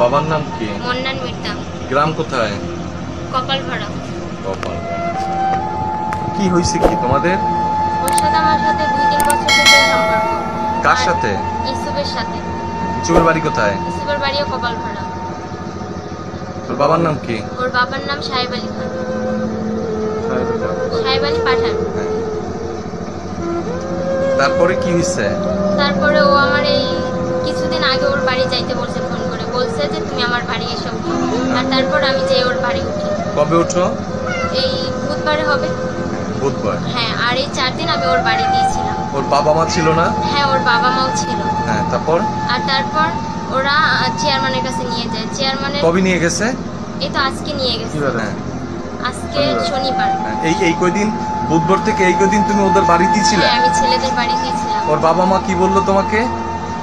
বাবার নাম কি? মন্নান মির্জা। গ্রাম কোথায়? কপালপাড়া। কপাল। কি হয়েছে কি তোমাদের? ওর সাথে আমার সাথে 2-3 বছর থেকে সম্পর্ক। কার সাথে? ইসুবের সাথে। ইসুবের বাড়ি কোথায়? ইসুবের বাড়িও কপালপাড়া। ওর বাবার নাম কি? ওর বাবার নাম সাহেব আলী খান। সাহেব আলী পাঠান। তারপরে কি হয়েছে? তারপরে ও আমার এই কিছুদিন আগে ওর বাড়ি যাইতে বলছে, ফোন করে বলছে যে তুমি আমার বাড়ি এসে উঠো। আর তারপর আমি যাই ওর বাড়ি উঠি। কবে উঠো? এই বুধবারে হবে। বুধবার। হ্যাঁ, আর এই 4 দিন আমি ওর বাড়ি দিয়েছিলাম। ওর বাবা মা ছিল না? হ্যাঁ, ওর বাবা মাও ছিল। হ্যাঁ, তারপর? আর তারপর ওরা চেয়ারম্যানের কাছে নিয়ে যায়। চেয়ারম্যানের কবে নিয়ে গেছে? এই তো আজকে নিয়ে গেছে। হ্যাঁ। আজকে শনিবার। এই কয়দিন, বুধবার থেকে এই কয়দিন তুমি ওদের বাড়িতেই ছিলে? হ্যাঁ, আমি ছেলেদের বাড়িতেই ছিলাম। ওর বাবা মা কি বললো তোমাকে?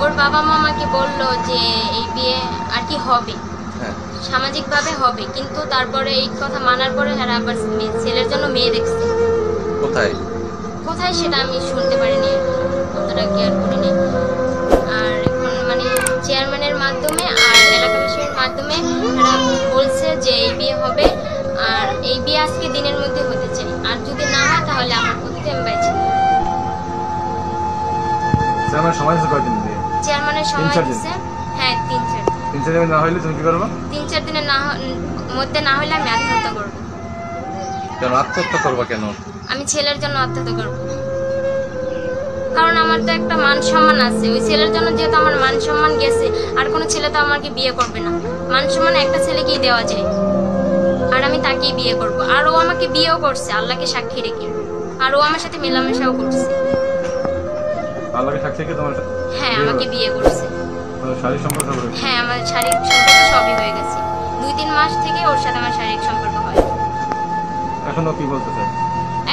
ওর বাবা মা আমাকে বললো যে এই বিয়ে আর কি হবে, হ্যাঁ। সামাজিকভাবে হবে, কিন্তু তারপরে এই কথা মানার পরে এরা আবার ছেলের জন্য মেয়ে দেখছে। কোথায়? কোথায় সেটা আমি শুনতে পারিনি, অতটা কেয়ার করিনি। আর এখন মানে চেয়ারম্যানের মাধ্যমে আর এলাকাবাসীর মাধ্যমে এরা বলছে যে এই বিয়ে হবে, আর এই বিয়ে আজকে দিনের মধ্যে হতে চাই, আর যদি না হয় তাহলে আমার পক্ষে আমি বাইছি। চেয়ারম্যানের সময় আছে কয়দিন দিয়ে? চেয়ারম্যানের সময় দিচ্ছে হ্যাঁ 3-4 দিন। 3-4 দিন না হইলে তুমি কি করবে? 3-4 দিনের মধ্যে না হলে আমি আত্মহত্যা করবো। কেন আত্মহত্যা করবা কেন? আমি ছেলের জন্য আত্মহত্যা করবো, কারণ আমার তো একটা মান সম্মান আছে। ওই ছেলের জন্য যেহেতু আমার মান সম্মান গেছে, আর কোনো ছেলে তো আমাকে বিয়ে করবে না। মান সম্মান একটা ছেলেকেই দেওয়া যায়, আর আমি তাকেই বিয়ে করব। আর ও আমাকে বিয়েও করছে আল্লাহকে সাক্ষী রেখে, আর ও আমার সাথে মেলামেশাও করছে। আল্লাহকে সাক্ষী রেখে তোমার হ্যাঁ, আমাকে বিয়ে করছে। শারীরিক সম্পর্ক হবে? হ্যাঁ, আমার শারীরিক সম্পর্ক সবই হয়ে গেছে। 2-3 মাস থেকে ওর সাথে আমার শারীরিক সম্পর্ক হয়। এখনো কি বলতে চাই?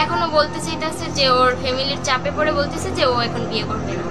এখনো বলতে চাইতেছে যে ওর ফ্যামিলির চাপে পড়ে বলতেছে যে ও এখন বিয়ে করবে না।